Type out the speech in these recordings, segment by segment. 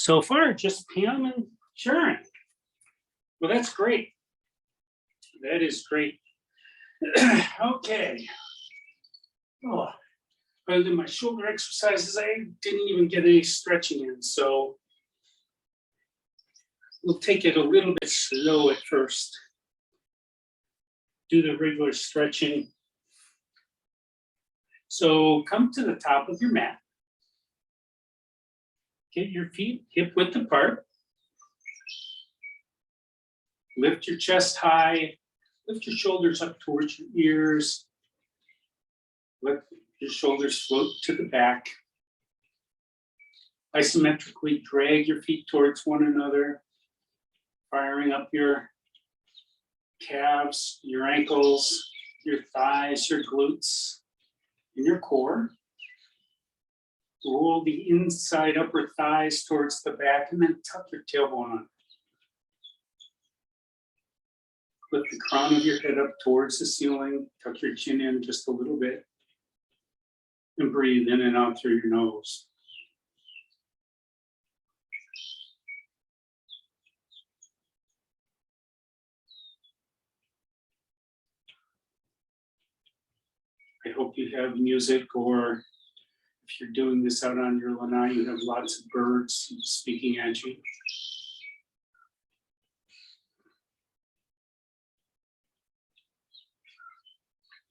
So far, just Pam and Sharon. Well, that's great. That is great. Okay. Oh, other than my shoulder exercises, I didn't even get any stretching in. So we'll take it a little bit slow at first. Do the regular stretching. So come to the top of your mat. Get your feet hip width apart. Lift your chest high. Lift your shoulders up towards your ears. Let your shoulders float to the back. Isometrically drag your feet towards one another, firing up your calves, your ankles, your thighs, your glutes, and your core. Roll the inside upper thighs towards the back and then tuck your tailbone on. Lift the crown of your head up towards the ceiling, tuck your chin in just a little bit, and breathe in and out through your nose. I hope you have music, or if you're doing this out on your lanai, you have lots of birds speaking at you.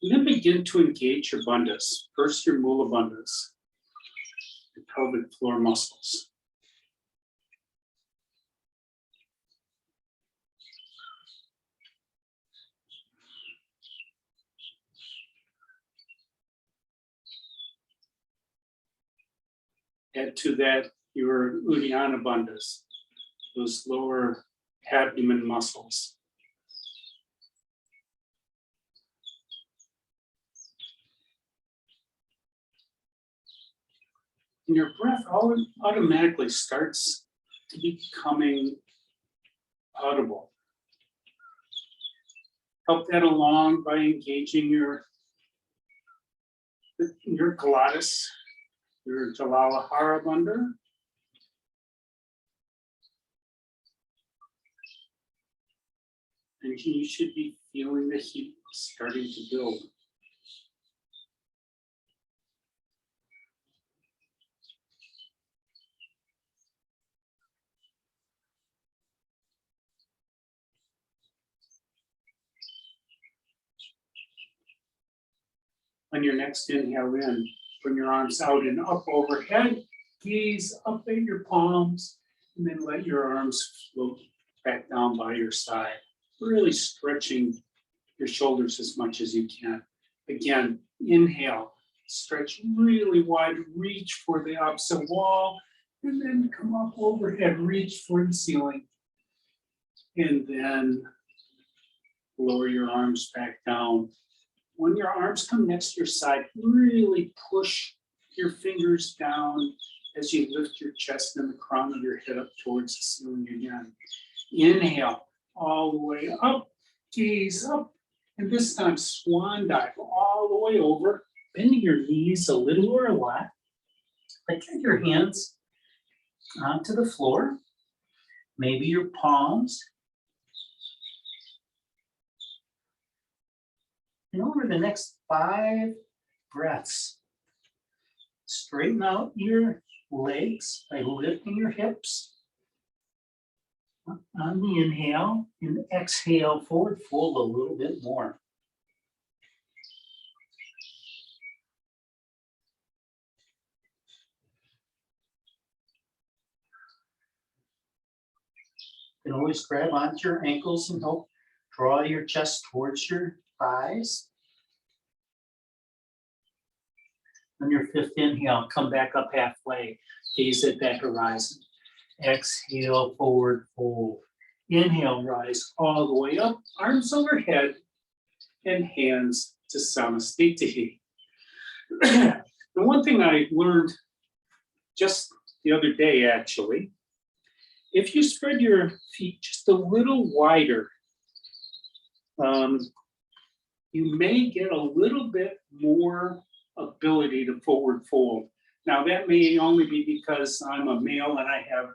And then begin to engage your bandhas. First, your mula bandhas, your pelvic floor muscles. Add to that your uddiyana bandhas, those lower abdomen muscles. And your breath automatically starts to becoming audible. Help that along by engaging your glottis, your Jalalahara bandha. And you should be feeling the heat starting to build. On your next inhale in, bring your arms out and up overhead, gaze up at your palms, and then let your arms float back down by your side. Really stretching your shoulders as much as you can. Again, inhale, stretch really wide, reach for the opposite wall, and then come up overhead, reach for the ceiling. And then lower your arms back down. When your arms come next to your side, really push your fingers down as you lift your chest and the crown of your head up towards the ceiling again. Inhale all the way up, gaze up, and this time swan dive all the way over, bending your knees a little or a lot. Like get your hands onto the floor, maybe your palms. And over the next 5 breaths, straighten out your legs by lifting your hips. On the inhale, and exhale, forward fold a little bit more. You can always grab onto your ankles and help draw your chest towards your thighs. On your 5th inhale, come back up halfway, gaze at that horizon. Exhale, forward fold. Inhale, rise all the way up, arms overhead, and hands to Samastitihi. The one thing I learned just the other day, actually, if you spread your feet just a little wider, you may get a little bit more ability to forward fold. Now that may only be because I'm a male and I have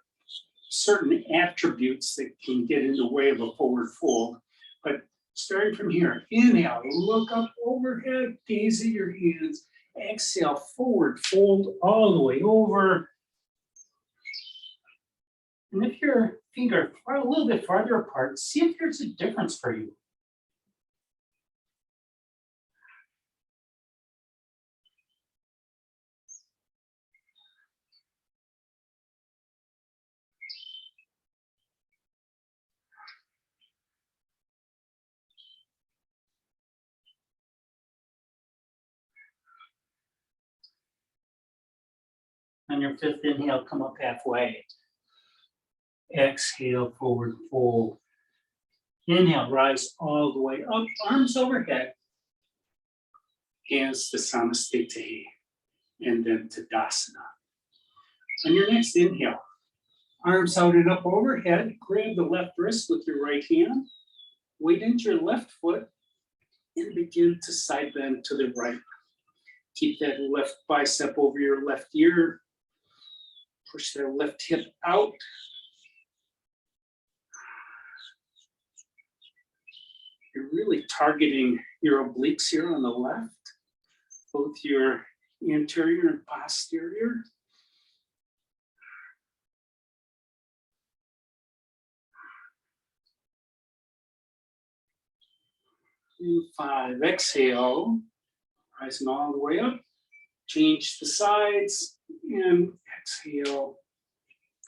certain attributes that can get in the way of a forward fold. But starting from here, inhale, look up overhead, gaze at your hands. Exhale, forward fold all the way over. And if your feet are a little bit farther apart, see if there's a difference for you. On your fifth inhale, come up halfway. Exhale, forward fold. Inhale, rise all the way up, arms overhead. Hands to Samasthiti, and then to Dandasana. On your next inhale, arms out and up overhead, grab the left wrist with your right hand, weight into your left foot, and begin to side bend to the right. Keep that left bicep over your left ear. Push that left hip out. You're really targeting your obliques here on the left, both your anterior and posterior. And 5, exhale, rising all the way up. Change the sides and exhale.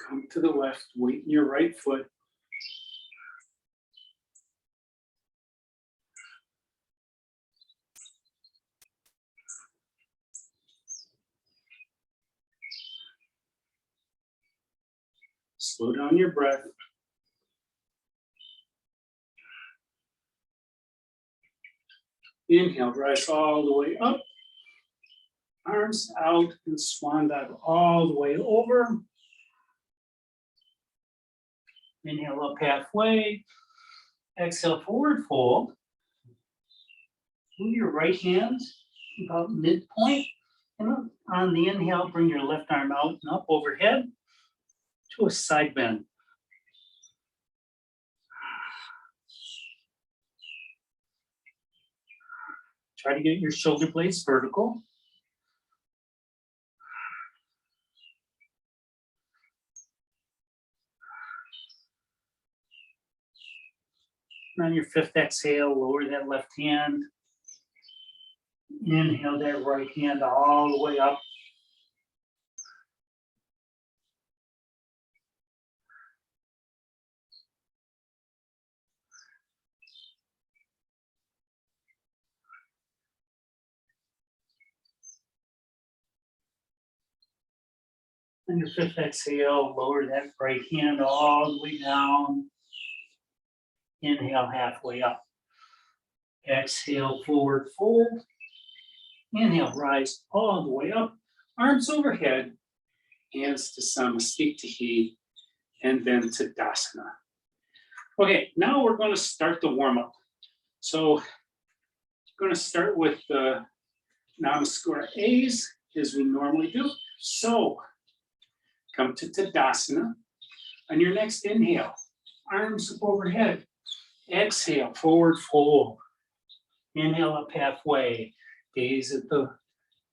Come to the left, weight in your right foot. Slow down your breath. Inhale, rise all the way up. Arms out and swan dive all the way over. Inhale up halfway. Exhale, forward fold. Move your right hand about midpoint. And on the inhale, bring your left arm out and up overhead to a side bend. Try to get your shoulder blades vertical. And on your fifth exhale, lower that left hand. Inhale that right hand all the way up. On your fifth exhale, lower that right hand all the way down. Inhale halfway up. Exhale, forward fold. Inhale, rise all the way up. Arms overhead, hands to Samasthiti, and then to Dandasana. Okay, now we're going to start the warm-up. So we're going to start with the Namaskar A's, as we normally do. So come to Dandasana. On your next inhale, arms up overhead. Exhale, forward fold. Inhale up halfway. Gaze at the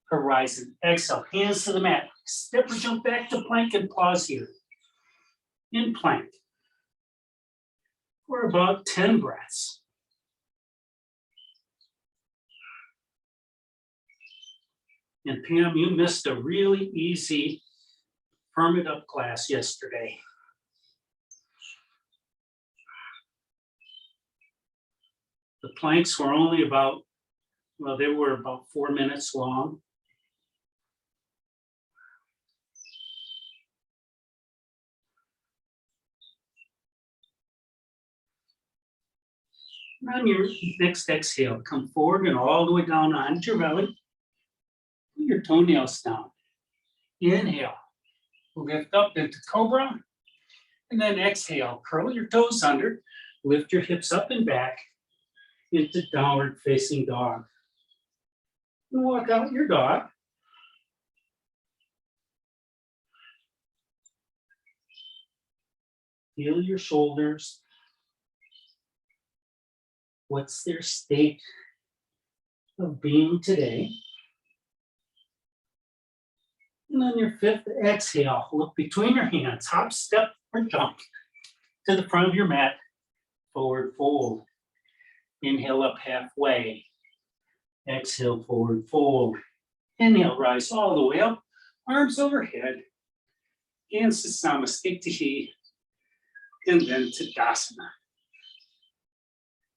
horizon. Exhale, hands to the mat. Step or jump back to plank and pause here. In plank for about 10 breaths. And Pam, you missed a really easy firm it up class yesterday. The planks were only about, well, they were about 4 minutes long. On your next exhale, come forward and all the way down onto your belly. Put your toenails down. Inhale, lift up into cobra. And then exhale, curl your toes under, lift your hips up and back into downward facing dog. And walk out your dog. Feel your shoulders. What's their state of being today? And on your fifth exhale, look between your hands, hop, step, or jump to the front of your mat, forward fold. Inhale up halfway. Exhale, forward fold. Inhale, rise all the way up, arms overhead, hands to Samasthiti, and then Tadasana.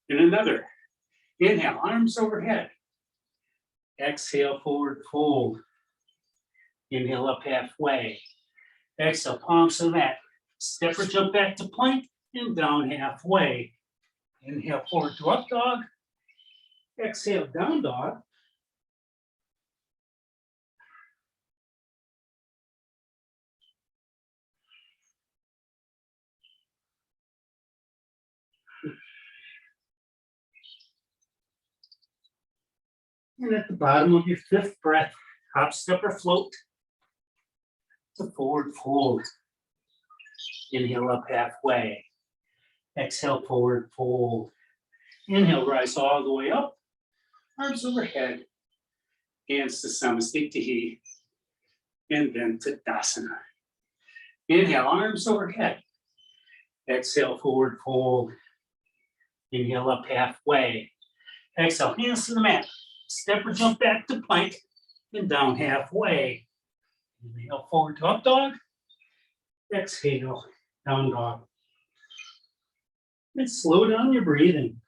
And another. Inhale, arms overhead. Exhale, forward fold. Inhale up halfway. Exhale, palms to the mat. Step or jump back to plank and down halfway. Inhale, forward to up dog. Exhale, down dog. And at the bottom of your fifth breath, hop, step, or float to forward fold. Inhale up halfway. Exhale, forward fold. Inhale, rise all the way up. Arms overhead. Hands to Samasthiti. And then Tadasana. Inhale, arms overhead. Exhale, forward fold. Inhale up halfway. Exhale, hands to the mat. Step or jump back to plank and down halfway. Inhale, forward to up dog. Exhale, down dog. And slow down your breathing.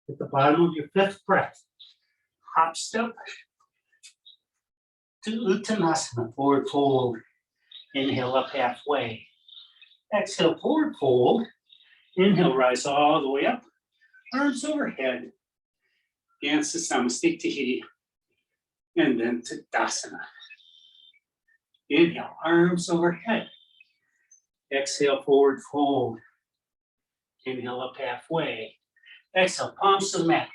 At the bottom of your fifth breath, hop, step to Uttanasana, forward fold. Inhale up halfway. Exhale, forward fold. Inhale, rise all the way up. Arms overhead. Hands to Samasthiti. And then Tadasana. Inhale, arms overhead. Exhale, forward fold. Inhale up halfway. Exhale, palms to the mat.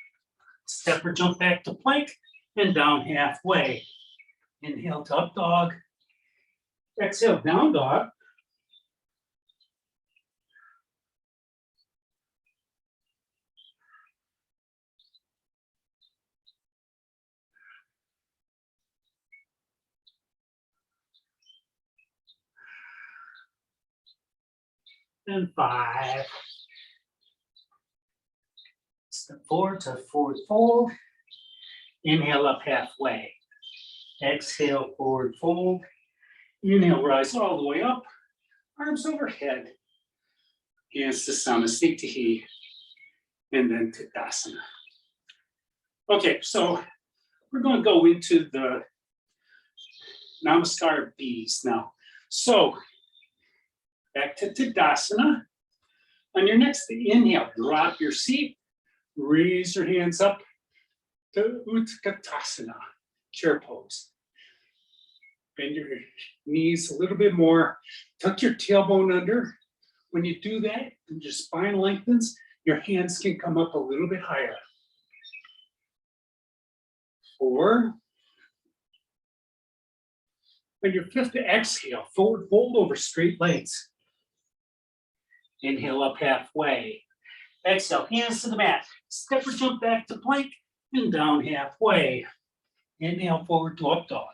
Step or jump back to plank and down halfway. Inhale to up dog. Exhale, down dog. And 5. Step forward to forward fold. Inhale up halfway. Exhale, forward fold. Inhale, rise all the way up. Arms overhead. Hands to Samasthiti. And then Tadasana. Okay, so we're going to go into the Namaskar bees now. So back to Tadasana. On your next inhale, drop your seat. Raise your hands up to Utkatasana, chair pose. Bend your knees a little bit more. Tuck your tailbone under. When you do that, and your spine lengthens, your hands can come up a little bit higher. 4. On your fifth exhale, forward fold over straight legs. Inhale up halfway. Exhale, hands to the mat. Step or jump back to plank and down halfway. Inhale, forward to up dog.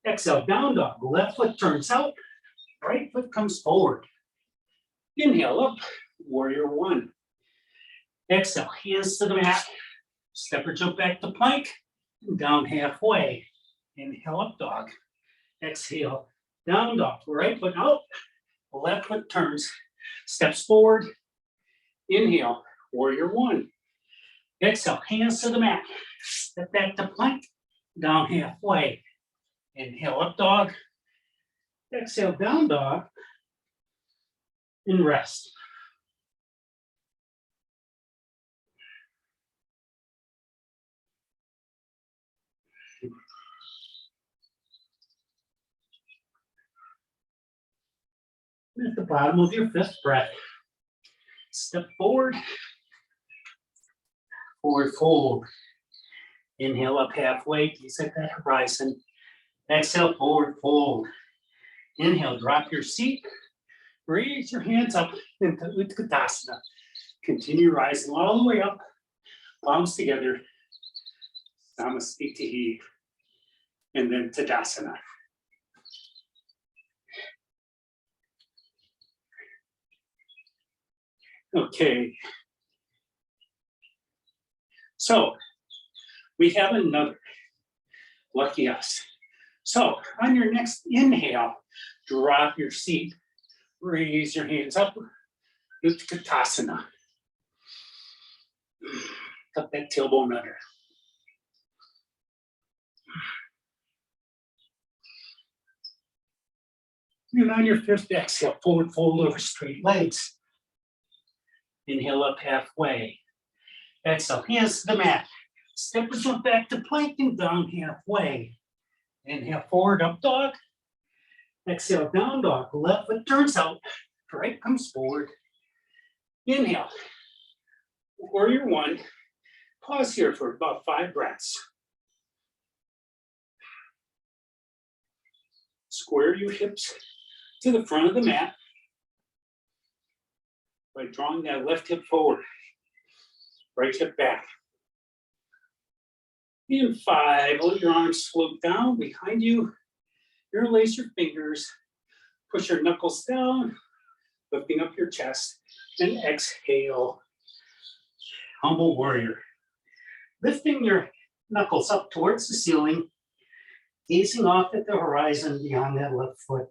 Exhale, down dog. Left foot turns out, right foot comes forward. Inhale up, warrior 1. Exhale, hands to the mat. Step or jump back to plank and down halfway. Inhale, up dog. Exhale, down dog. Right foot out, left foot turns, steps forward. Inhale, warrior 1. Exhale, hands to the mat. Step back to plank, down halfway. Inhale, up dog. Exhale, down dog. And rest. And at the bottom of your fifth breath, Step forward. Forward fold. Inhale up halfway, gaze at that horizon. Exhale, forward fold. Inhale, drop your seat. Raise your hands up into Utkatasana. Continue rising all the way up. Palms together. Namaste. And then Tadasana. Okay. So we have another. Lucky us. So on your next inhale, drop your seat. Raise your hands up. Utkatasana. Tuck that tailbone under. And on your fifth exhale, forward fold over straight legs. Inhale up halfway. Exhale, hands to the mat. Step or jump back to plank and down halfway. Inhale, forward up dog. Exhale, down dog. Left foot turns out. Right comes forward. Inhale. Warrior one. Pause here for about 5 breaths. Square your hips to the front of the mat by drawing that left hip forward, right hip back. In 5, let your arms float down behind you. Interlace your fingers, push your knuckles down, lifting up your chest, and exhale. Humble warrior. Lifting your knuckles up towards the ceiling, gazing off at the horizon beyond that left foot.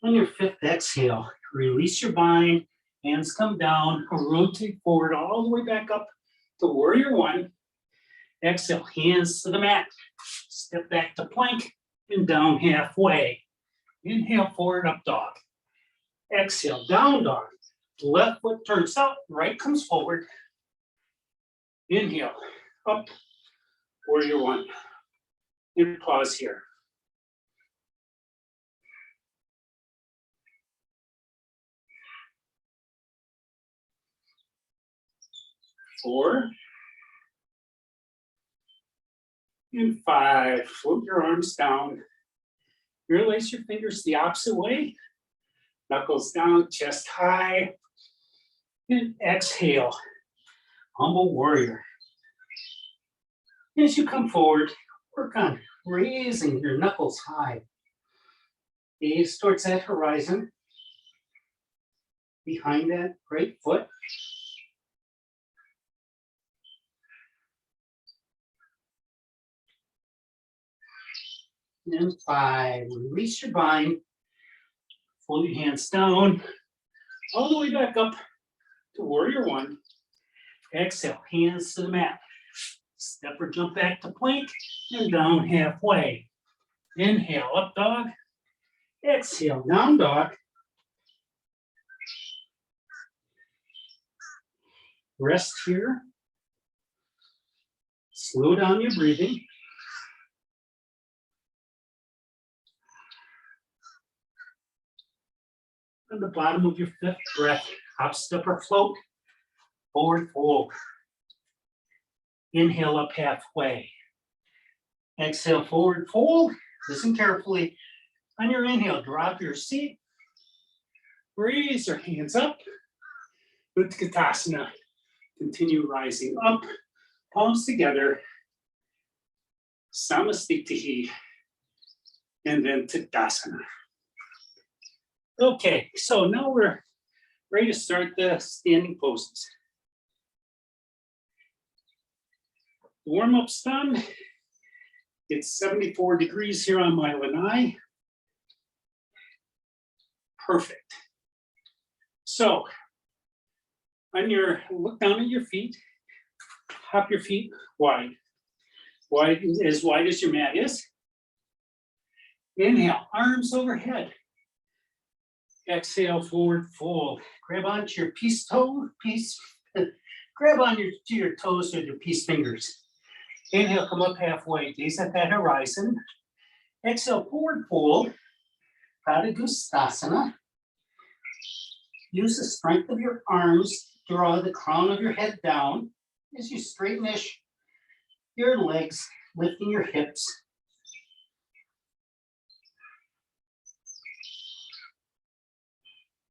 On your fifth exhale, release your bind, hands come down, rotate forward all the way back up to warrior one. Exhale, hands to the mat, step back to plank and down halfway. Inhale, forward up dog. Exhale, down dog. Left foot turns out, right comes forward. Inhale, up, warrior one. And pause here. Four. And 5. Float your arms down. Interlace your fingers the opposite way. Knuckles down, chest high. And exhale. Humble warrior. As you come forward, work on raising your knuckles high. Gaze towards that horizon. Behind that right foot. And 5, release your bind. Fold your hands down, all the way back up to warrior one. Exhale, hands to the mat. Step or jump back to plank and down halfway. Inhale, up dog. Exhale, down dog. Rest here. Slow down your breathing. On the bottom of your fifth breath, hop, step, or float, forward fold. Inhale up halfway. Exhale, forward fold. Listen carefully. On your inhale, drop your seat. Raise your hands up. Utkatasana. Continue rising up. Palms together. Samastitihi. And then Tadasana. Okay, so now we're ready to start the standing poses. Warm-up's done. It's 74 degrees here on my lanai. Perfect. So, look down at your feet. Hop your feet wide. As wide as your mat is. Inhale, arms overhead. Exhale, forward fold. Grab onto your grab onto your toes with your peace fingers. Inhale, come up halfway, gaze at that horizon. Exhale, forward fold, Padmasana. Use the strength of your arms to draw the crown of your head down as you straightenish your legs, lifting your hips.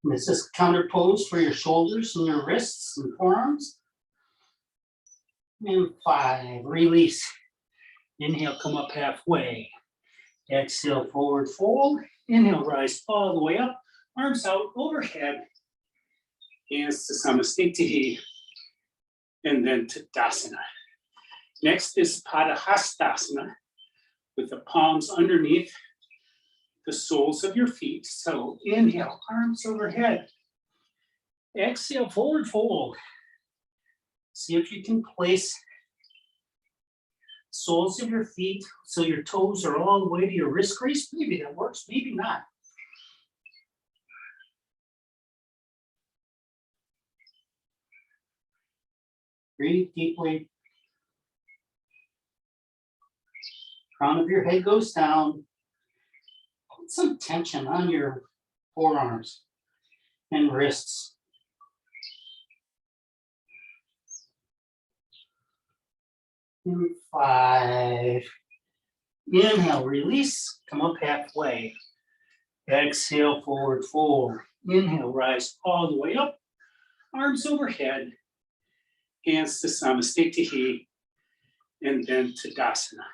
This is counter pose for your shoulders and your wrists and forearms. And 5, release. Inhale, come up halfway. Exhale, forward fold. Inhale, rise all the way up. Arms out overhead. Hands to Samastitihi. And then to Dandasana. Next is Hastasana, with the palms underneath the soles of your feet. So inhale, arms overhead. Exhale, forward fold. See if you can place soles of your feet so your toes are all the way to your wrist crease. Maybe that works, maybe not. Breathe deeply. Crown of your head goes down. Put some tension on your forearms and wrists. And 5. Inhale, release, come up halfway. Exhale, forward fold. Inhale, rise all the way up. Arms overhead. Hands to Samastitihi. And then to Dandasana.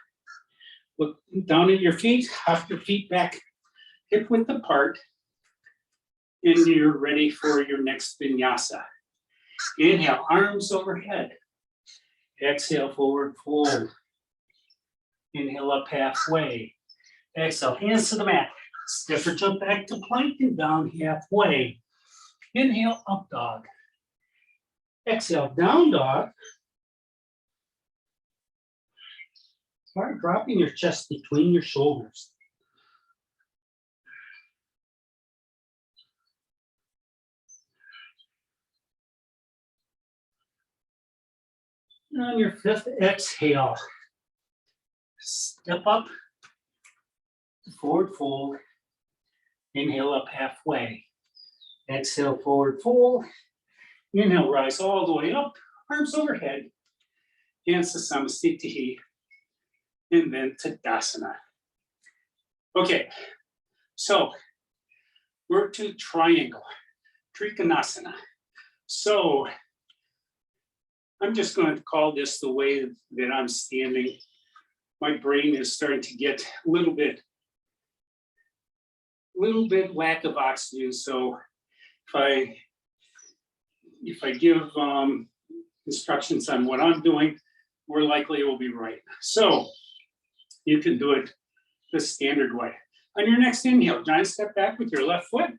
Look down at your feet, hop your feet back, hip width apart. And you're ready for your next vinyasa. Inhale, arms overhead. Exhale, forward fold. Inhale, up halfway. Exhale, hands to the mat. Step or jump back to plank and down halfway. Inhale, up dog. Exhale, down dog. Start dropping your chest between your shoulders. And on your 5th exhale, step up, forward fold. Inhale, up halfway. Exhale, forward fold. Inhale, rise all the way up, arms overhead. Hands to Samastitihi. And then to Dandasana. Okay, so we're to triangle, Trikonasana. So I'm just going to call this the way that I'm standing. My brain is starting to get a little bit lack of oxygen. So if I give instructions on what I'm doing, more likely it will be right. So you can do it the standard way. On your next inhale, giant step back with your left foot.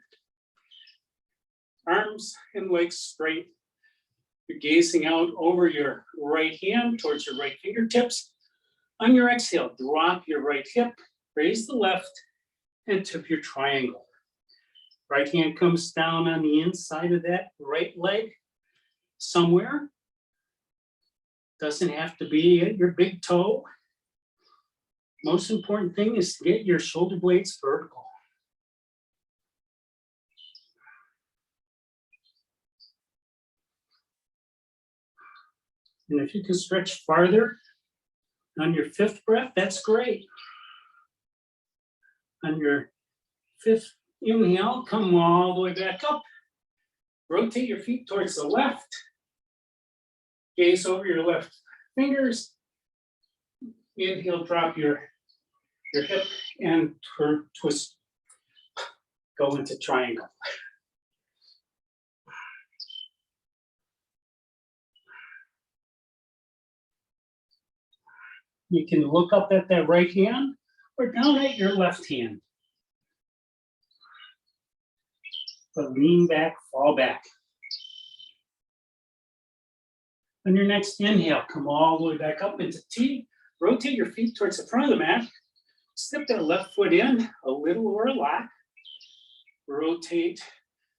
Arms and legs straight. You're gazing out over your right hand towards your right fingertips. On your exhale, drop your right hip, raise the left, and tip your triangle. Right hand comes down on the inside of that right leg somewhere. Doesn't have to be at your big toe. Most important thing is to get your shoulder blades vertical. And if you can stretch farther on your 5th breath, that's great. On your 5th inhale, come all the way back up. Rotate your feet towards the left. Gaze over your left fingers. Inhale, drop your hip and twist. Go into triangle. You can look up at that right hand or down at your left hand. But lean back, fall back. On your next inhale, come all the way back up into T. Rotate your feet towards the front of the mat. Step that left foot in a little or a lot. Rotate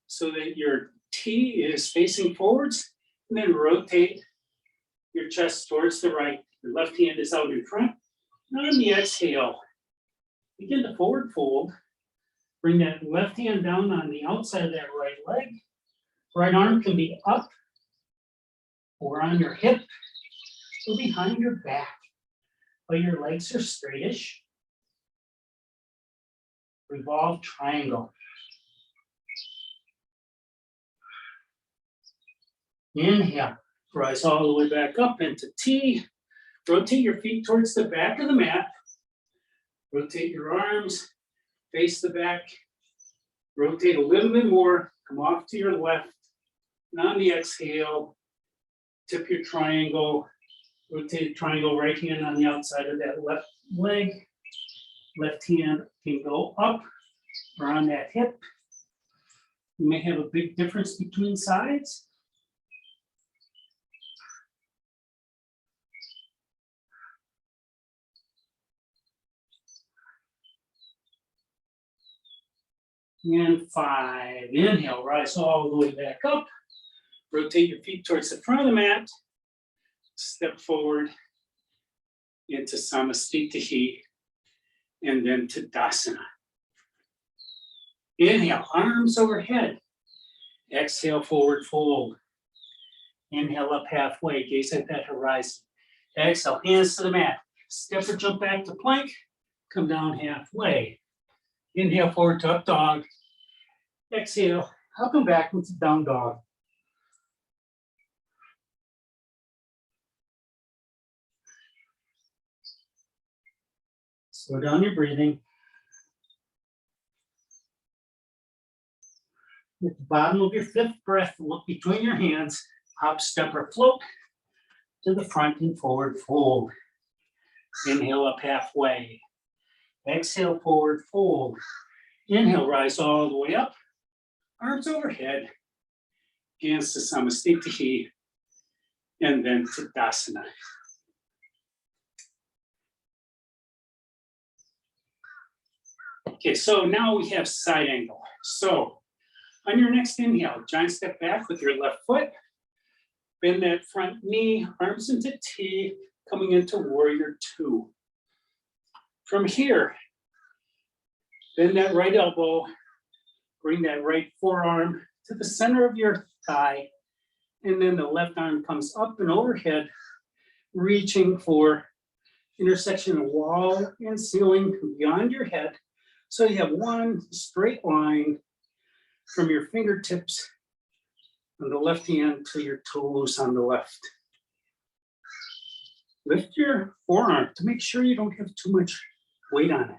so that your T is facing forwards. And then rotate your chest towards the right. Your left hand is out in front. And on the exhale, begin to forward fold. Bring that left hand down on the outside of that right leg. Right arm can be up or on your hip or behind your back. But your legs are straightish. Revolve triangle. Inhale, rise all the way back up into T. Rotate your feet towards the back of the mat. Rotate your arms, face the back. Rotate a little bit more, come off to your left. And on the exhale, tip your triangle. Rotate the triangle, right hand on the outside of that left leg. Left hand can go up or on that hip. You may have a big difference between sides. And 5, inhale, rise all the way back up. Rotate your feet towards the front of the mat. Step forward into Samastitihi and then Tadasana. Inhale, arms overhead. Exhale, forward fold. Inhale up halfway, gaze at that horizon. Exhale, hands to the mat. Step or jump back to plank. Come down halfway. Inhale, forward to up dog. Exhale, up and back into down dog. Slow down your breathing. At the bottom of your 5th breath, look between your hands, hop, step, or float to the front and forward fold. Inhale up halfway. Exhale, forward fold. Inhale, rise all the way up. Arms overhead. Hands to Samastitihi. And then Tadasana. Okay, so now we have side angle. So on your next inhale, giant step back with your left foot. Bend that front knee, arms into T, coming into warrior 2. From here, bend that right elbow, bring that right forearm to the center of your thigh, and then the left arm comes up and overhead, reaching for intersection of wall and ceiling beyond your head. So you have one straight line from your fingertips on the left hand to your toes on the left. Lift your forearm to make sure you don't have too much weight on it.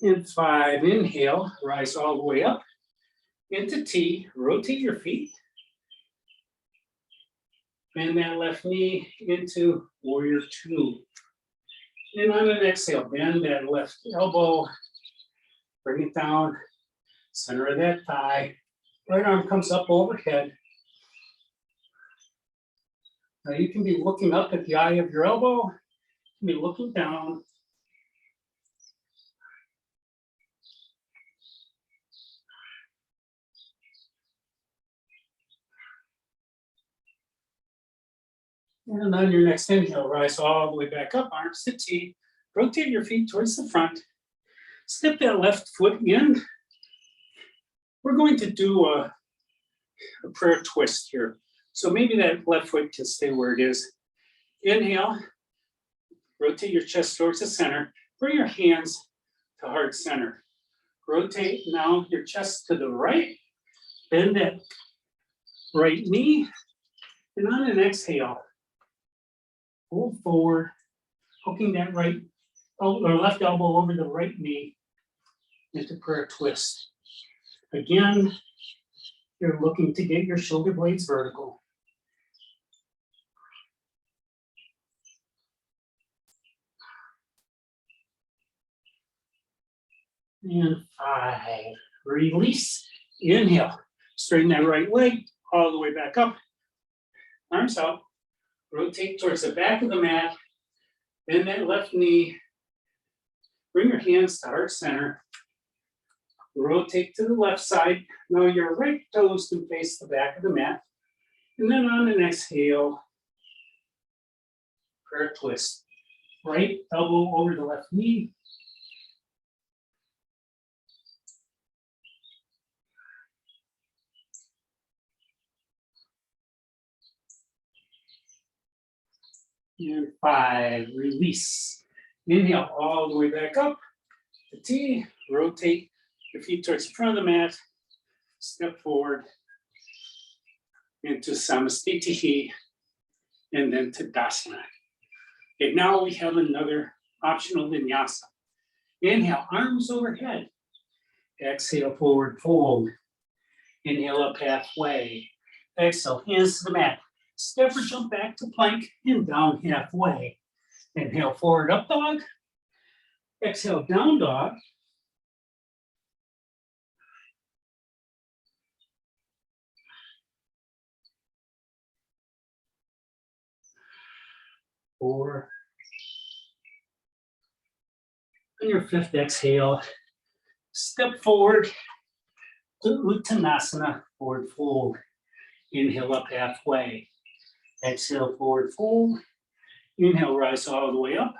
And 5, inhale, rise all the way up into T, rotate your feet. Bend that left knee into warrior 2. And on an exhale, bend that left elbow, bring it down, center of that thigh. Right arm comes up overhead. Now you can be looking up at the eye of your elbow, you can be looking down. And on your next inhale, rise all the way back up, arms to T. Rotate your feet towards the front. Step that left foot in. We're going to do a prayer twist here. So maybe that left foot can stay where it is. Inhale, rotate your chest towards the center. Bring your hands to heart center. Rotate now your chest to the right. Bend that right knee. And on an exhale, fold forward, hooking that right or left elbow over the right knee into prayer twist. Again, you're looking to get your shoulder blades vertical. And 5, release, inhale, straighten that right leg all the way back up, arms out. Rotate towards the back of the mat, bend that left knee, bring your hands to heart center, rotate to the left side. Now your right toes can face the back of the mat. And then on an exhale, prayer twist. Right elbow over the left knee. And 5, release. Inhale all the way back up. The T, rotate your feet towards the front of the mat. Step forward into Samastitihi and then Tadasana. Okay, now we have another optional vinyasa. Inhale, arms overhead. Exhale, forward fold. Inhale up halfway. Exhale, hands to the mat. Step or jump back to plank and down halfway. Inhale, forward up dog. Exhale, down dog. Four. On your fifth exhale, step forward to Uttanasana, forward fold. Inhale up halfway. Exhale, forward fold. Inhale, rise all the way up.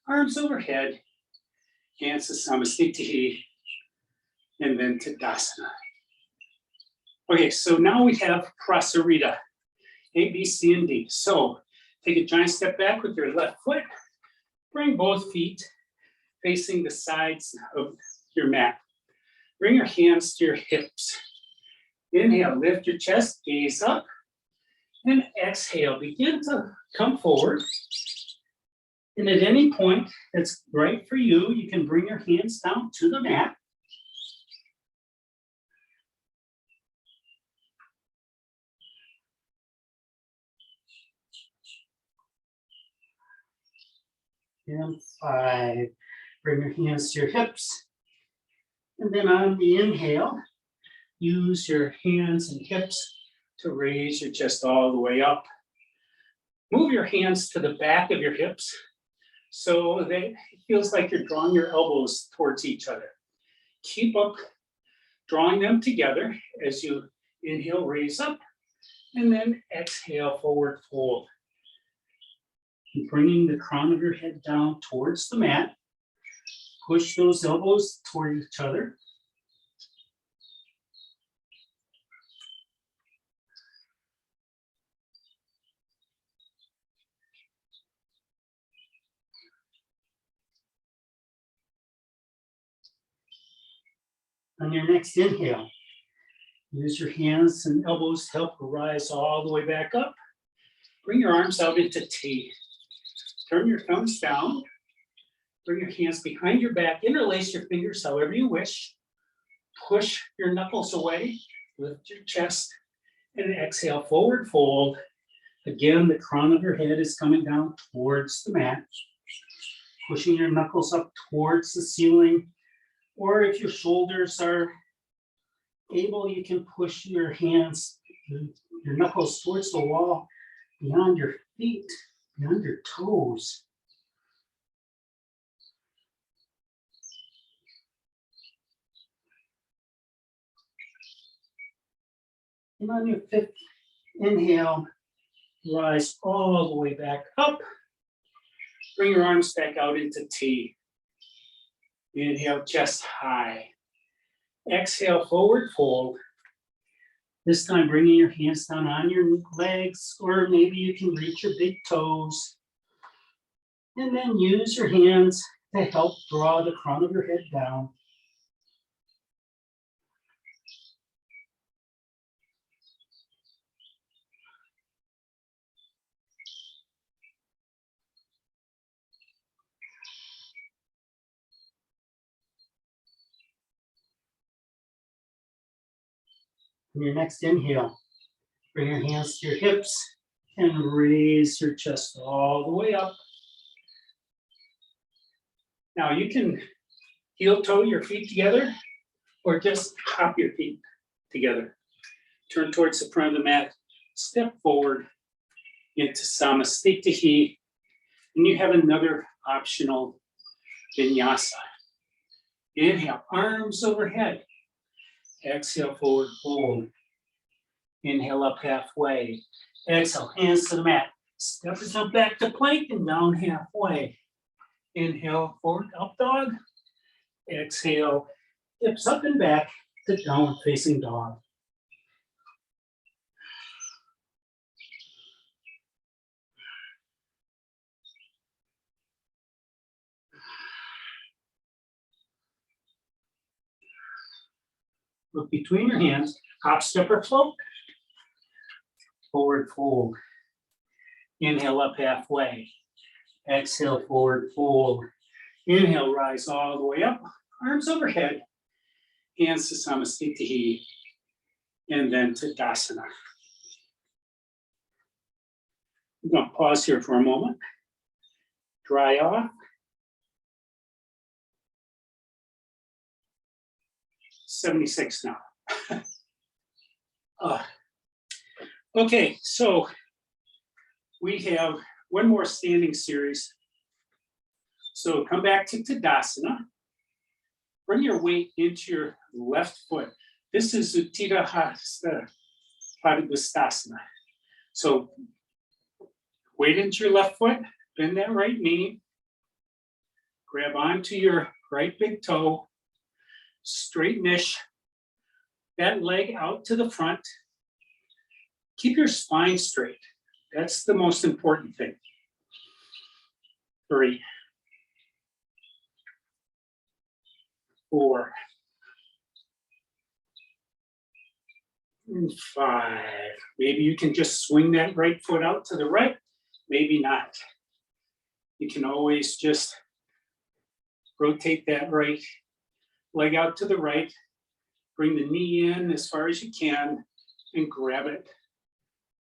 Arms overhead. Hands to Samastitihi. And then Tadasana. Okay, so now we have Prasarita. A, B, C, and D. So take a giant step back with your left foot. Bring both feet facing the sides of your mat. Bring your hands to your hips. Inhale, lift your chest, gaze up. And exhale, begin to come forward. And at any point that's right for you, you can bring your hands down to the mat. And 5, bring your hands to your hips. And then on the inhale, use your hands and hips to raise your chest all the way up. Move your hands to the back of your hips so that it feels like you're drawing your elbows towards each other. Keep up drawing them together as you inhale, raise up, and then exhale, forward fold. Bringing the crown of your head down towards the mat. Push those elbows toward each other. On your next inhale, use your hands and elbows to help rise all the way back up. Bring your arms out into T. Turn your thumbs down. Bring your hands behind your back. Interlace your fingers however you wish. Push your knuckles away. Lift your chest. And exhale, forward fold. Again, the crown of your head is coming down towards the mat. Pushing your knuckles up towards the ceiling. Or if your shoulders are able, you can push your hands, your knuckles towards the wall, beyond your feet, beyond your toes. And on your fifth inhale, rise all the way back up. Bring your arms back out into T. Inhale, chest high. Exhale, forward fold. This time, bringing your hands down on your legs, or maybe you can reach your big toes. And then use your hands to help draw the crown of your head down. On your next inhale, bring your hands to your hips and raise your chest all the way up. Now you can heel toe your feet together or just hop your feet together. Turn towards the front of the mat, step forward into Samastitihi, and you have another optional vinyasa. Inhale, arms overhead. Exhale, forward fold. Inhale up halfway. Exhale, hands to the mat. Step or jump back to plank and down halfway. Inhale, forward up dog. Exhale, hips up and back to downward facing dog. Look between your hands, hop, step, or float. Forward fold. Inhale up halfway. Exhale, forward fold. Inhale, rise all the way up, arms overhead. Hands to Samasthiti, and then to Dandasana. I'm going to pause here for a moment. Dry off. $76 now. Okay, so we have one more standing series. So come back to Tadasana. Bring your weight into your left foot. This is Utthita Padmasana. So weight into your left foot, bend that right knee, grab onto your right big toe, straighten-ish that leg out to the front. Keep your spine straight. That's the most important thing. 3, 4, and 5. Maybe you can just swing that right foot out to the right, maybe not. You can always just rotate that right leg out to the right, bring the knee in as far as you can, and grab it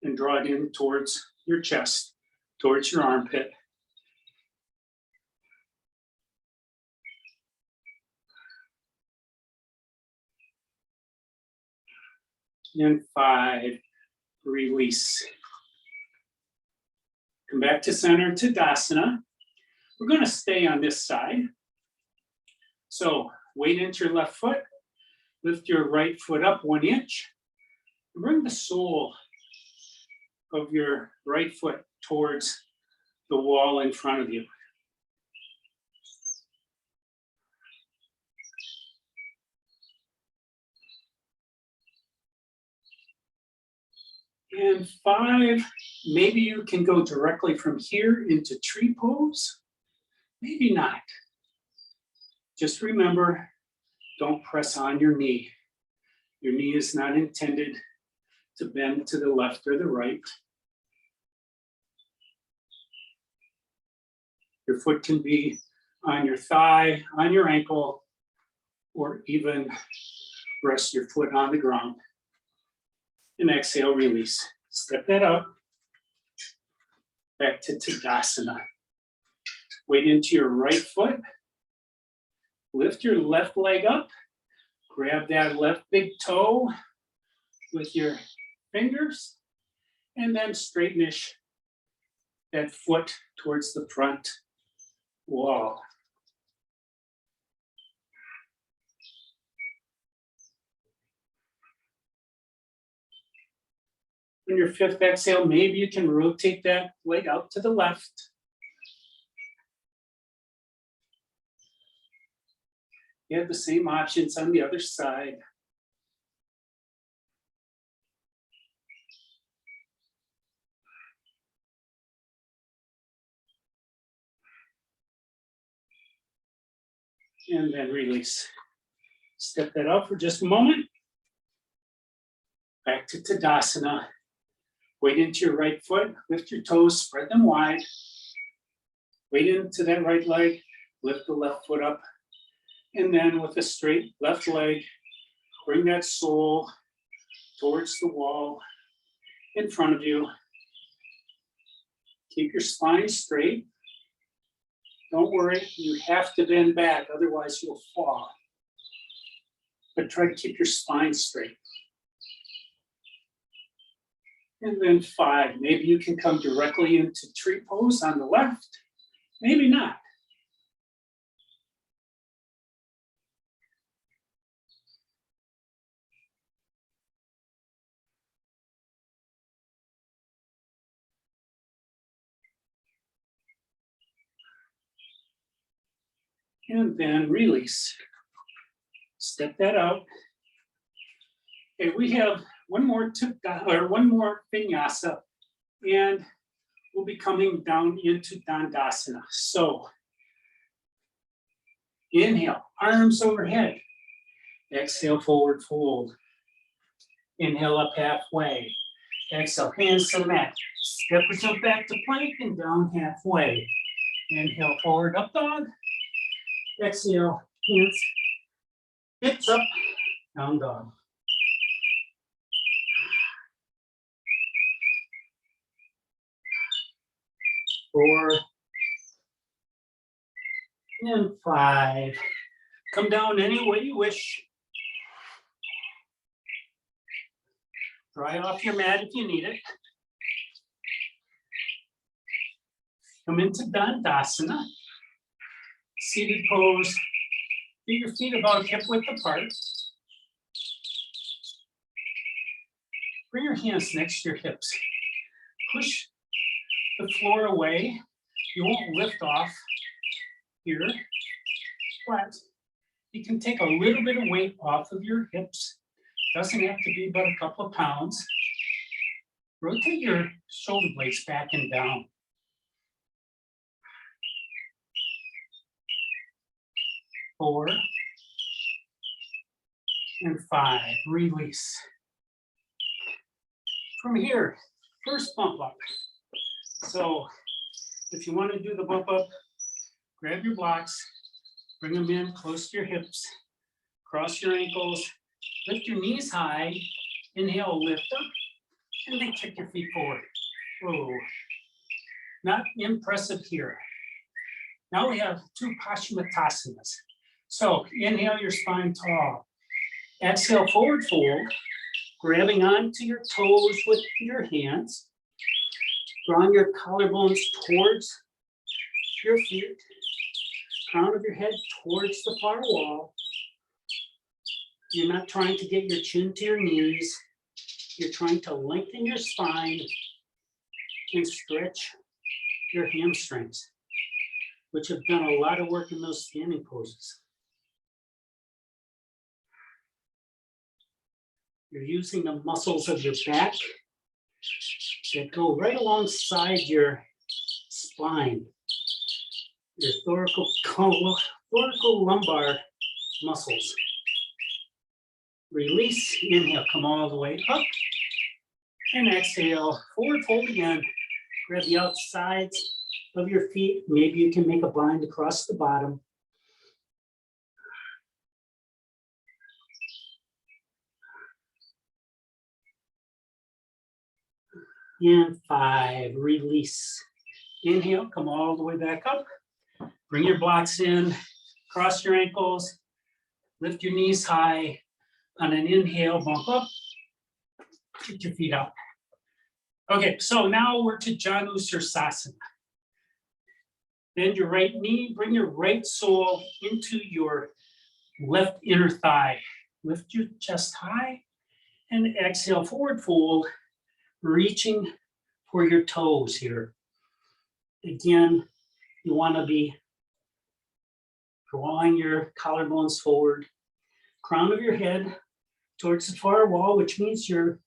and draw it in towards your chest, towards your armpit. And 5, release. Come back to center, Tadasana. We're going to stay on this side. So weight into your left foot, lift your right foot up 1 inch, bring the sole of your right foot towards the wall in front of you. And 5, maybe you can go directly from here into tree pose, maybe not. Just remember, don't press on your knee. Your knee is not intended to bend to the left or the right. Your foot can be on your thigh, on your ankle, or even rest your foot on the ground. And exhale, release. Step that up. Back to Tadasana. Weight into your right foot. Lift your left leg up. Grab that left big toe with your fingers. And then straighten-ish that foot towards the front wall. On your 5th exhale, maybe you can rotate that leg out to the left. You have the same options on the other side. And then release. Step that out for just a moment. Back to Tadasana. Weight into your right foot, lift your toes, spread them wide. Weight into that right leg, lift the left foot up. And then with a straight left leg, bring that sole towards the wall in front of you. Keep your spine straight. Don't worry, you have to bend back, otherwise you'll fall. But try to keep your spine straight. And then 5, maybe you can come directly into tree pose on the left, maybe not. And then release. Step that out. Okay, we have one more vinyasa, and we'll be coming down into Dandasana. So inhale, arms overhead. Exhale, forward fold. Inhale up halfway. Exhale, hands to the mat. Step or jump back to plank and down halfway. Inhale, forward up dog. Exhale, hands, hips up, down dog. 4 and 5. Come down any way you wish. Dry off your mat if you need it. Come into Dandasana. Seated pose. Get your feet about hip width apart. Bring your hands next to your hips. Push the floor away. You won't lift off here, but you can take a little bit of weight off of your hips. Doesn't have to be but a couple of pounds. Rotate your shoulder blades back and down. 4 and 5. Release. From here, first bump up. So if you want to do the bump up, grab your blocks, bring them in close to your hips, cross your ankles, lift your knees high, inhale, lift up, and then kick your feet forward. Whoa. Not impressive here. Now we have 2 Padmasanas. So inhale your spine tall. Exhale, forward fold, grabbing onto your toes with your hands. Drawing your collarbones towards your feet. Crown of your head towards the far wall. You're not trying to get your chin to your knees. You're trying to lengthen your spine and stretch your hamstrings, which have done a lot of work in those standing poses. You're using the muscles of your back that go right alongside your spine, your thoracical lumbar muscles. Release, inhale, come all the way up, and exhale, forward fold again. Grab the outsides of your feet. Maybe you can make a bind across the bottom. And 5, release. Inhale, come all the way back up. Bring your blocks in, cross your ankles, lift your knees high. On an inhale, bump up, kick your feet out. Okay, so now we're to Hastasana. Bend your right knee, bring your right sole into your left inner thigh. Lift your chest high and exhale, forward fold, reaching for your toes here. Again, you want to be drawing your collarbones forward, crown of your head towards the far wall, which means your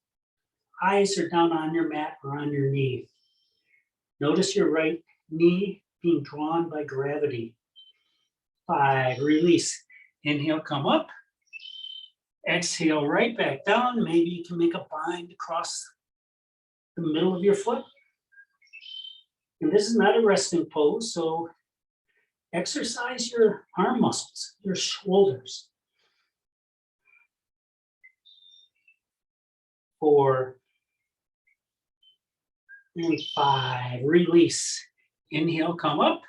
eyes are down on your mat or on your knee. Notice your right knee being drawn by gravity. 5, release. Inhale, come up. Exhale, right back down. Maybe you can make a bind across the middle of your foot. And this is not a resting pose, so exercise your arm muscles, your shoulders. 4 and 5, release. Inhale, come up.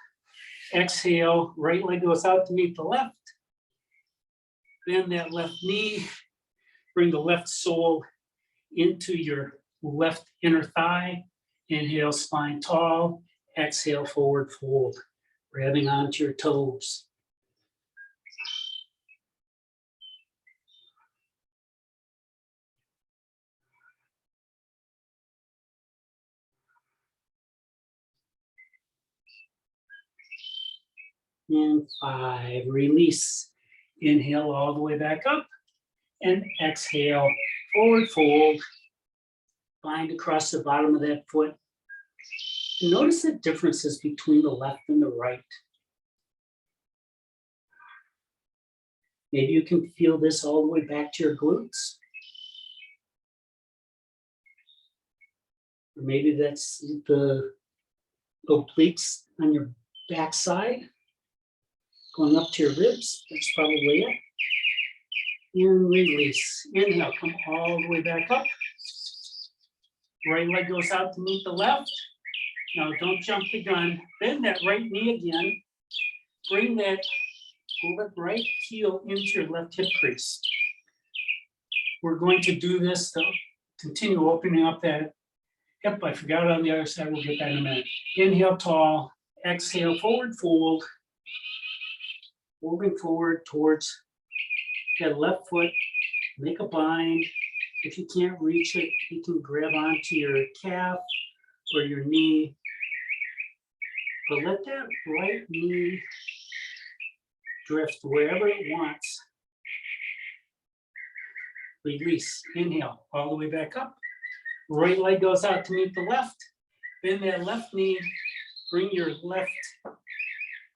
Exhale, right leg goes out to meet the left. Bend that left knee. Bring the left sole into your left inner thigh. Inhale, spine tall. Exhale, forward fold. Grabbing onto your toes. And 5, release. Inhale all the way back up. And exhale, forward fold. Bind across the bottom of that foot. And notice the differences between the left and the right. Maybe you can feel this all the way back to your glutes. Or maybe that's the obliques on your backside, going up to your ribs. That's probably it. And release. Inhale, come all the way back up. Right leg goes out to meet the left. Now don't jump the gun. Bend that right knee again. Bring that right heel into your left hip crease. We're going to do this to continue opening up that hip. I forgot on the other side. We'll get that in a minute. Inhale tall. Exhale forward fold. Moving forward towards that left foot. Make a bind. If you can't reach it, you can grab onto your calf or your knee. But let that right knee drift wherever it wants. Release. Inhale all the way back up. Right leg goes out to meet the left. Bend that left knee. Bring your left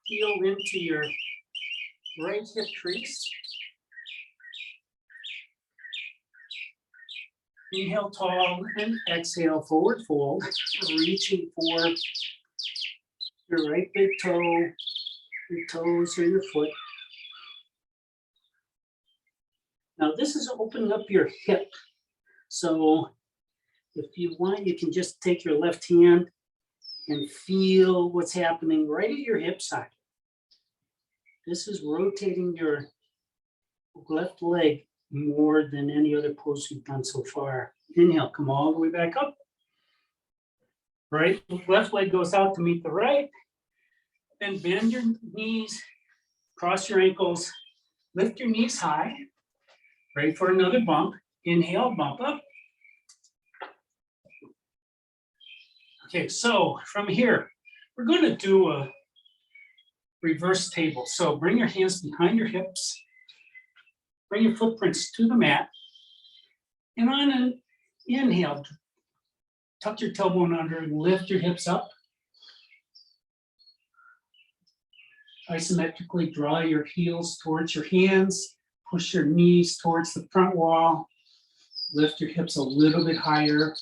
heel into your right hip crease. Inhale tall and exhale forward fold. Reaching for your right big toe, your toes or your foot. Now this is opening up your hip. So if you want, you can just take your left hand and feel what's happening right at your hip side. This is rotating your left leg more than any other pose we've done so far. Inhale, come all the way back up. Right, left leg goes out to meet the right. Then bend your knees, cross your ankles, lift your knees high. Ready for another bump. Inhale, bump up. Okay, so from here, we're going to do a reverse table. So bring your hands behind your hips. Bring your footprints to the mat. And on an inhale, tuck your tailbone under and lift your hips up. Isometrically draw your heels towards your hands. Push your knees towards the front wall. Lift your hips a little bit higher.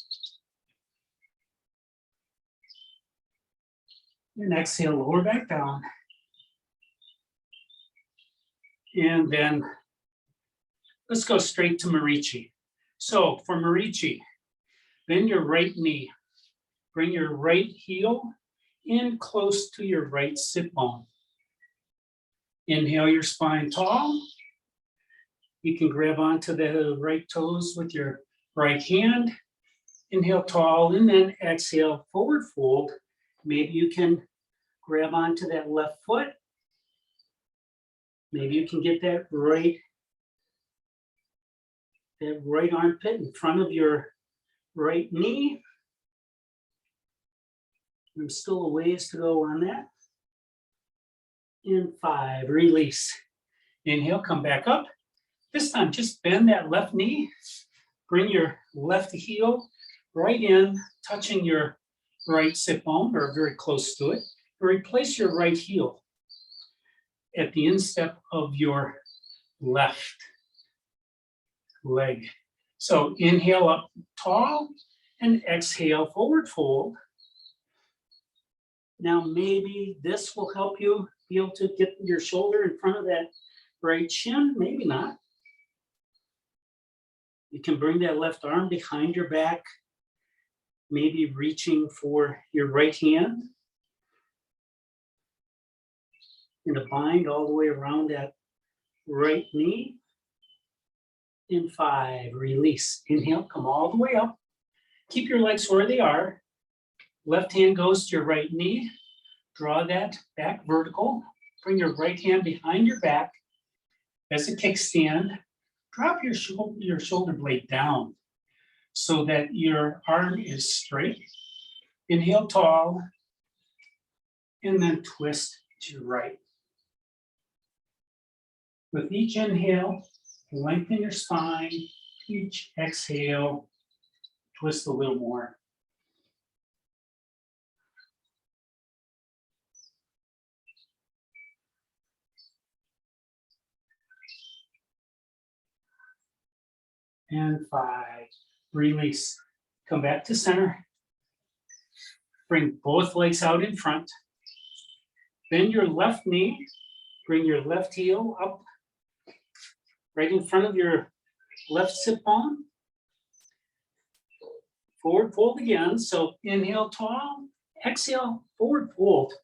And exhale, lower back down. And then let's go straight to Marichi. So for Marichi, bend your right knee. Bring your right heel in close to your right sit bone. Inhale your spine tall. You can grab onto the right toes with your right hand. Inhale tall and then exhale forward fold. Maybe you can grab onto that left foot. Maybe you can get that right armpit in front of your right knee. There's still a ways to go on that. And 5, release. Inhale, come back up. This time, just bend that left knee. Bring your left heel right in, touching your right sit bone or very close to it. And replace your right heel at the instep of your left leg. So inhale up tall and exhale forward fold. Now maybe this will help you be able to get your shoulder in front of that right shin, maybe not. You can bring that left arm behind your back, maybe reaching for your right hand. And a bind all the way around that right knee. In 5, release. Inhale, come all the way up. Keep your legs where they are. Left hand goes to your right knee. Draw that back vertical. Bring your right hand behind your back as a kickstand. Drop your shoulder blade down so that your arm is straight. Inhale tall, and then twist to your right. With each inhale, lengthen your spine. Each exhale, twist a little more. And 5, release. Come back to center. Bring both legs out in front. Bend your left knee. Bring your left heel up right in front of your left sit bone. Forward fold again. So inhale tall, exhale, forward fold.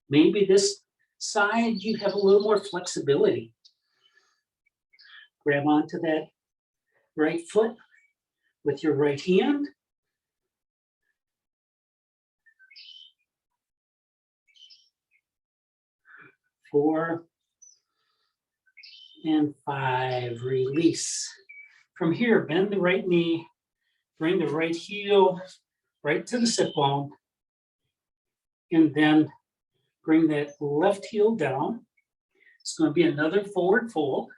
Maybe this side you have a little more flexibility. Grab onto that right foot with your right hand. Four and 5, release. From here, bend the right knee, bring the right heel right to the sit bone, and then bring that left heel down. It's going to be another forward fold.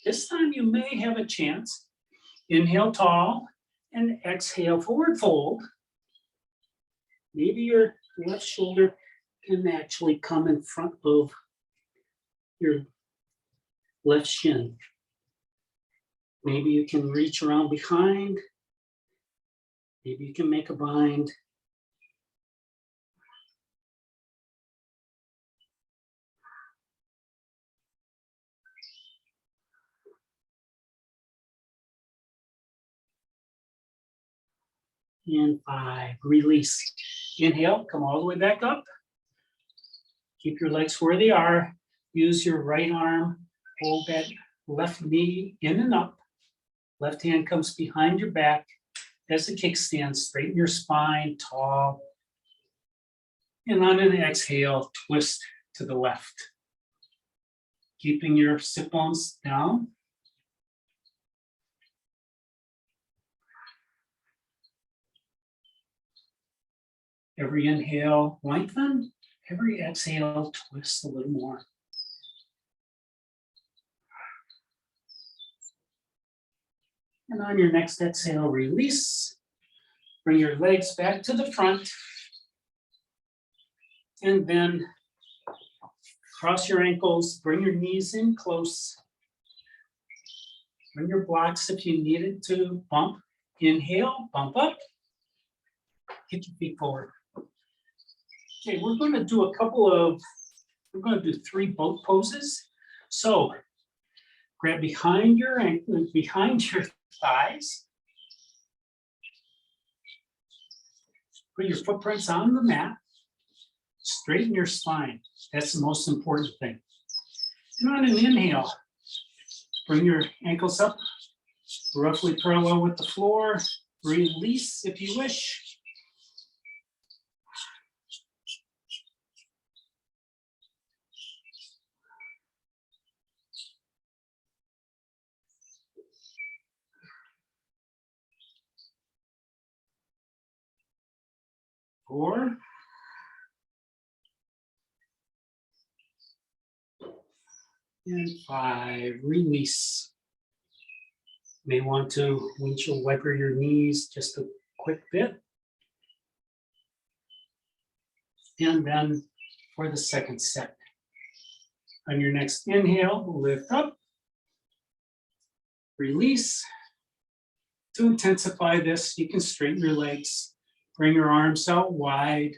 This time you may have a chance. Inhale tall and exhale forward fold. Maybe your left shoulder can actually come in front of your left shin. Maybe you can reach around behind. Maybe you can make a bind. And 5, release. Inhale, come all the way back up. Keep your legs where they are. Use your right arm, hold that left knee in and up. Left hand comes behind your back as a kickstand. Straighten your spine, tall. And on an exhale, twist to the left. Keeping your sit bones down. Every inhale, lengthen. Every exhale, twist a little more. And on your next exhale, release. Bring your legs back to the front. And then cross your ankles, bring your knees in close. Bring your blocks if you needed to bump. Inhale, bump up. Hit your feet forward. Okay, we're going to do we're going to do 3 boat poses. So grab behind your thighs. Put your footprints on the mat. Straighten your spine. That's the most important thing. And on an inhale, bring your ankles up, roughly parallel with the floor. Release if you wish. Four. And 5, release. May want to windshield wiper your knees just a quick bit. And then for the second set. On your next inhale, lift up. Release. To intensify this, you can straighten your legs. Bring your arms out wide.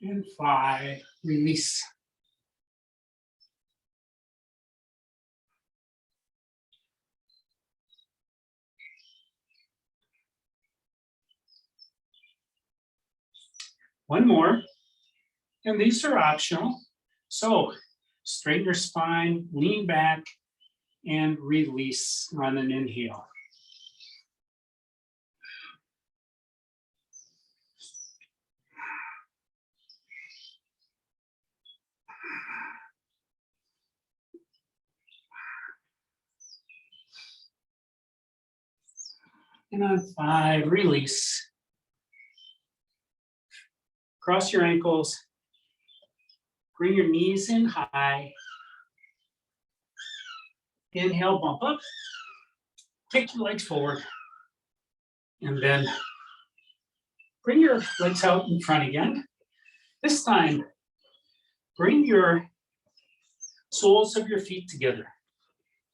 And 5, release. One more, and these are optional. So straighten your spine, lean back, and release on an inhale. And on 5, release. Cross your ankles. Bring your knees in high. Inhale, bump up. Kick your legs forward. And then bring your legs out in front again. This time, bring your soles of your feet together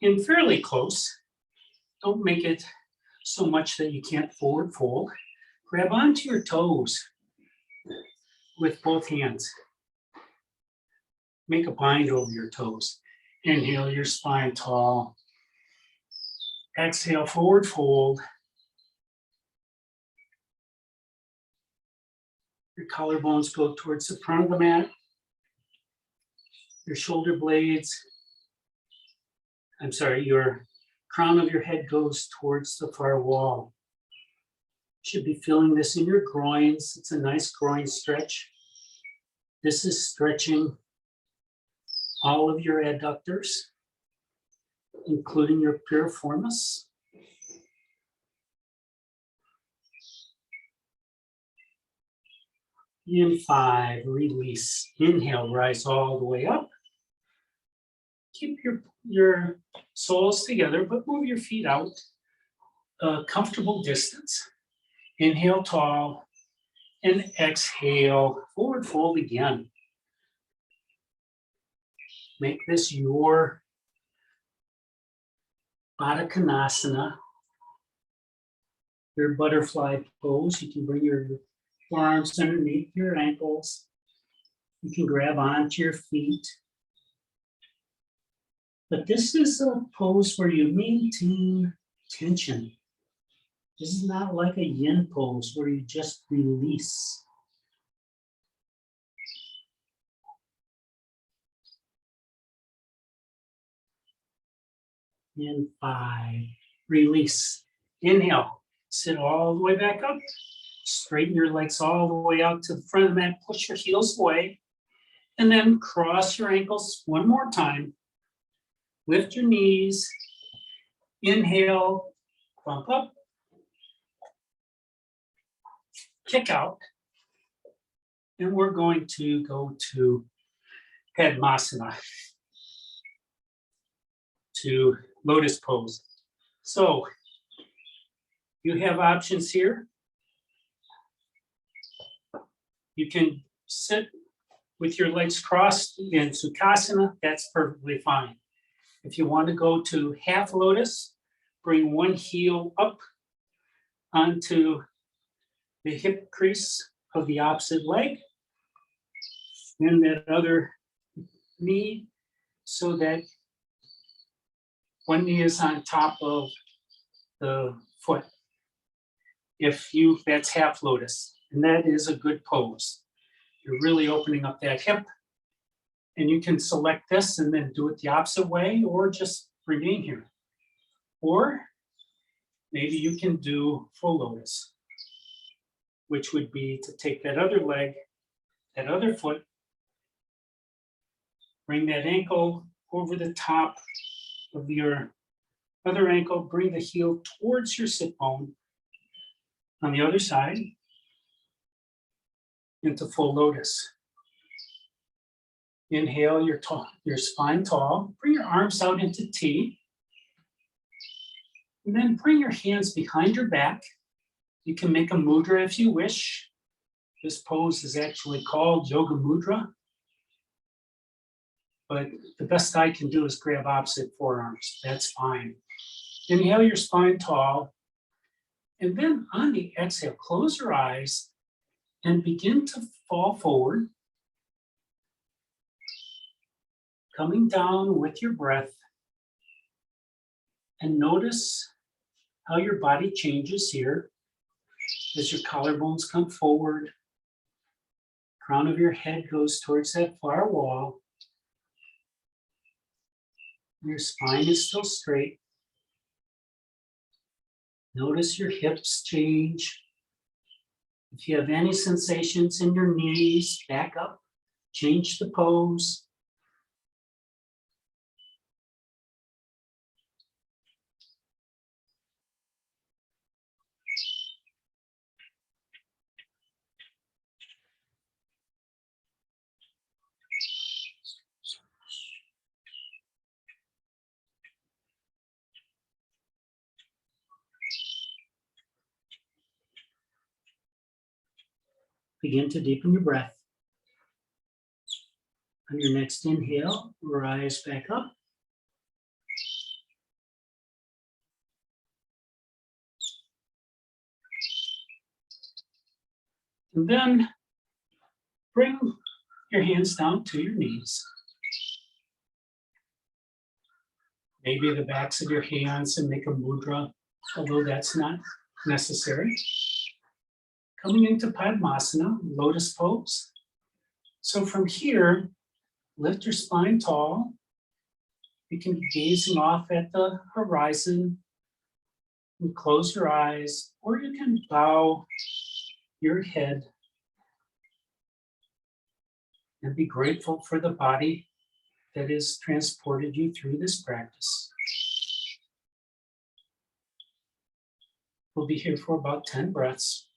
in fairly close. Don't make it so much that you can't forward fold. Grab onto your toes with both hands. Make a bind over your toes. Inhale, your spine tall. Exhale, forward fold. Your collarbones go towards the front of the mat. Your shoulder blades, your crown of your head goes towards the far wall. You should be feeling this in your groins. It's a nice groin stretch. This is stretching all of your adductors, including your piriformis. In 5, release. Inhale, rise all the way up. Keep your soles together, but move your feet out a comfortable distance. Inhale, tall, and exhale, forward fold again. Make this your Padmasana, your butterfly pose. You can bring your forearms underneath your ankles. You can grab onto your feet. But this is a pose where you maintain tension. This is not like a yin pose where you just release. In 5, release. Inhale, sit all the way back up. Straighten your legs all the way out to the front of the mat. Push your heels away. And then cross your ankles one more time. Lift your knees. Inhale, bump up. Kick out. And we're going to go to Headmaster, to Lotus pose. So you have options here. You can sit with your legs crossed in Sukhasana, that's perfectly fine. If you want to go to half lotus, bring one heel up onto the hip crease of the opposite leg, and that other knee so that one knee is on top of the foot. That's half lotus, and that is a good pose. You're really opening up that hip, and you can select this and then do it the opposite way, or just remain here. Or maybe you can do full lotus, which would be to take that other leg, that other foot, bring that ankle over the top of your other ankle, bring the heel towards your sit bone on the other side into full lotus. Inhale, your spine tall. Bring your arms out into T. And then bring your hands behind your back. You can make a mudra if you wish. This pose is actually called Yoga Mudra. But the best I can do is grab opposite forearms. That's fine. Inhale your spine tall. And then on the exhale, close your eyes and begin to fall forward. Coming down with your breath. And notice how your body changes here as your collarbones come forward. Crown of your head goes towards that far wall. Your spine is still straight. Notice your hips change. If you have any sensations in your knees, back up, change the pose. Begin to deepen your breath. On your next inhale, rise back up. And then bring your hands down to your knees. Maybe the backs of your hands and make a mudra, although that's not necessary. Coming into Padmasana, lotus pose. So from here, lift your spine tall. You can be gazing off at the horizon and close your eyes, or you can bow your head and be grateful for the body that has transported you through this practice. We'll be here for about 10 breaths.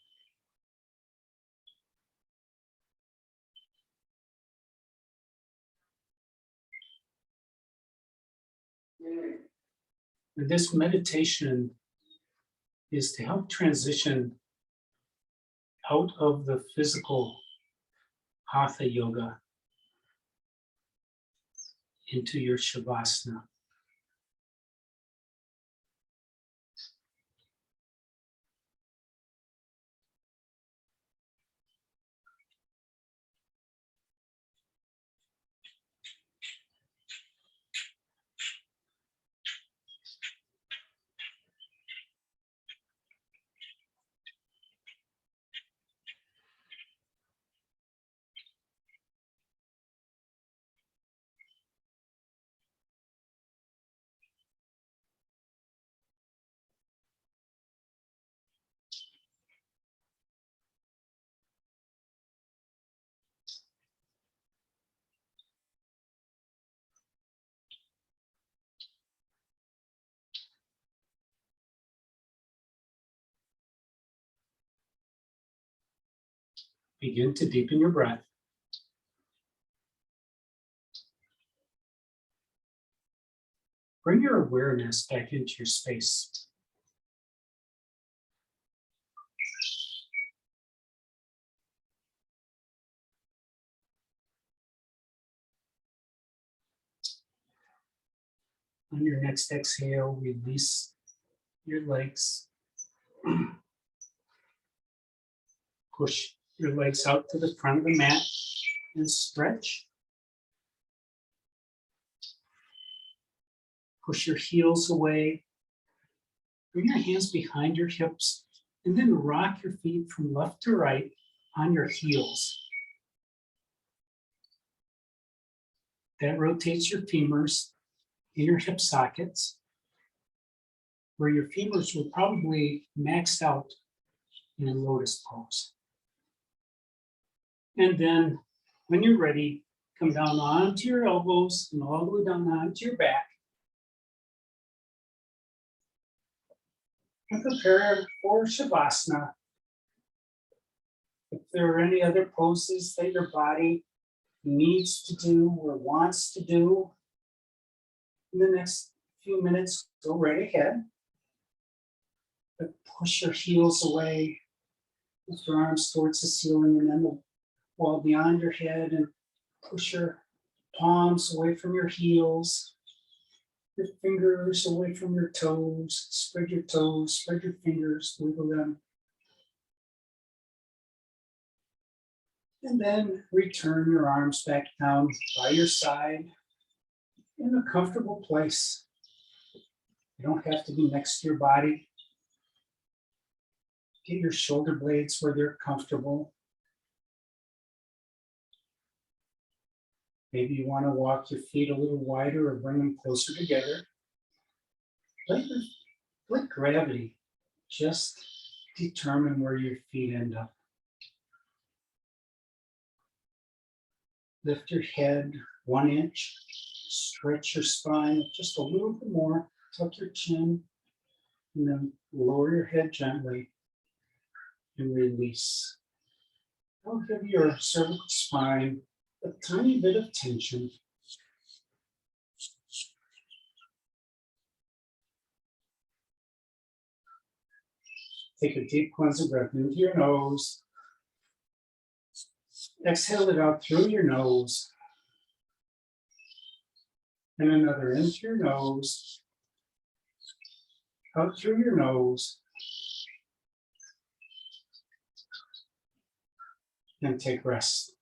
And this meditation is to help transition out of the physical hatha yoga into your Shavasana. Begin to deepen your breath. Bring your awareness back into your space. On your next exhale, release your legs. Push your legs out to the front of the mat and stretch. Push your heels away. Bring your hands behind your hips and then rock your feet from left to right on your heels. That rotates your femurs in your hip sockets, where your femurs were probably maxed out in a lotus pose. And then when you're ready, come down onto your elbows and all the way down onto your back. And prepare for Shavasana. If there are any other poses that your body needs to do or wants to do in the next few minutes, go right ahead. But push your heels away, lift your arms towards the ceiling and then the wall beyond your head, and push your palms away from your heels, your fingers away from your toes, spread your fingers, wiggle them. And then return your arms back down by your side in a comfortable place. You don't have to be next to your body. Get your shoulder blades where they're comfortable. Maybe you want to walk your feet a little wider or bring them closer together. Let gravity just determine where your feet end up. Lift your head 1 inch, stretch your spine just a little bit more, tuck your chin, and then lower your head gently and release. I'll give your cervical spine a tiny bit of tension. Take a deep cleansing breath into your nose Exhale it out through your nose. And another in through your nose. Out through your nose. And take rest.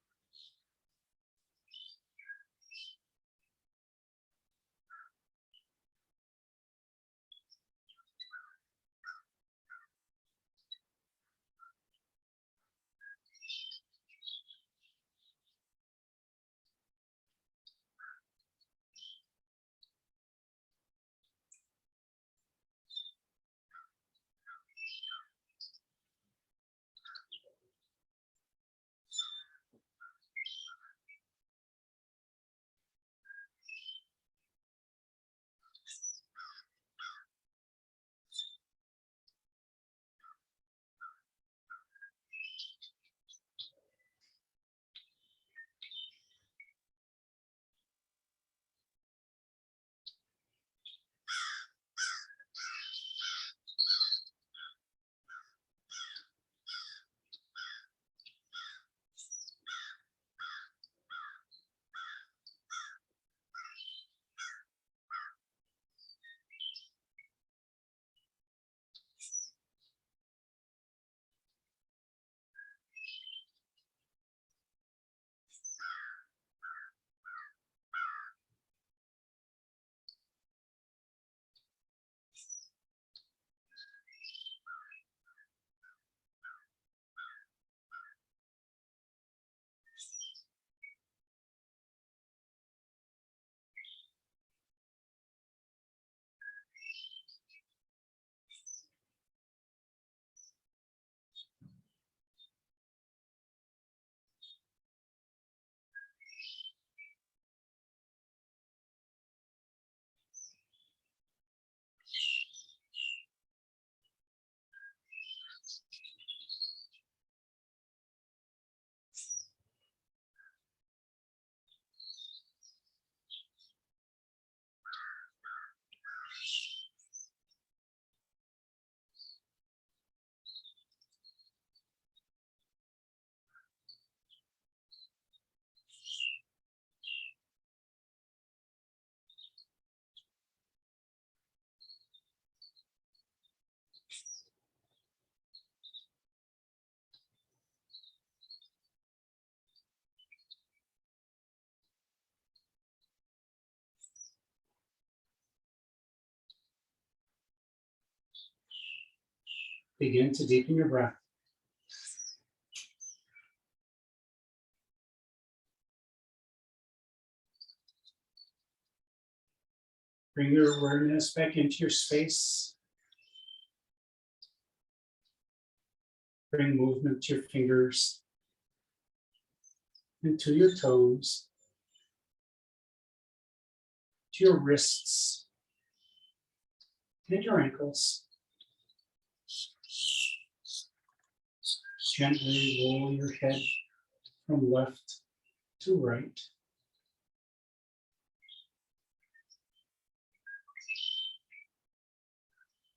Begin to deepen your breath. Bring your awareness back into your space. Bring movement to your fingers and to your toes, to your wrists and your ankles. Gently roll your head from left to right.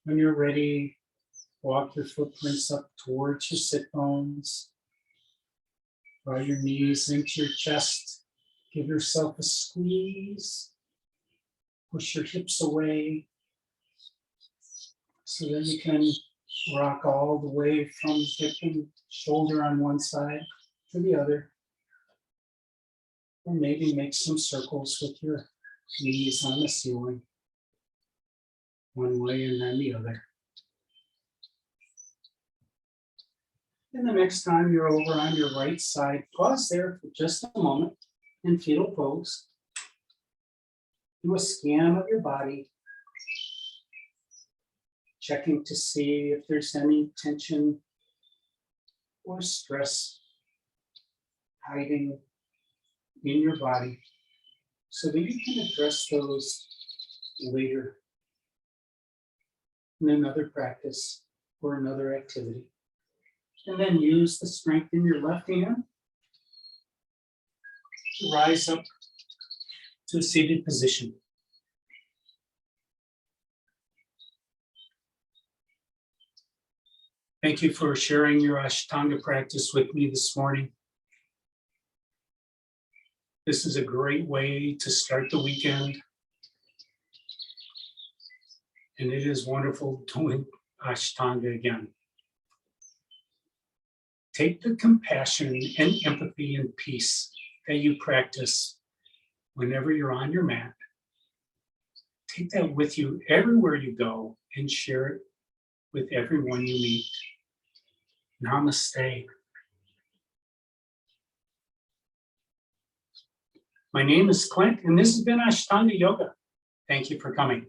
When you're ready, walk your footprints up towards your sit bones. Draw your knees into your chest. Give yourself a squeeze. Push your hips away so that you can rock all the way from hip and shoulder on one side to the other. Or maybe make some circles with your knees on the ceiling. One way and then the other. And the next time you're over on your right side, pause there for just a moment in fetal pose. Do a scan of your body, checking to see if there's any tension or stress hiding in your body so that you can address those later in another practice or another activity. And then use the strength in your left hand to rise up to a seated position. Thank you for sharing your Ashtanga practice with me this morning. This is a great way to start the weekend. And it is wonderful doing Ashtanga again. Take the compassion and empathy and peace that you practice whenever you're on your mat. Take that with you everywhere you go and share it with everyone you meet. Namaste. My name is Clint, and this has been Ashtanga Yoga. Thank you for coming.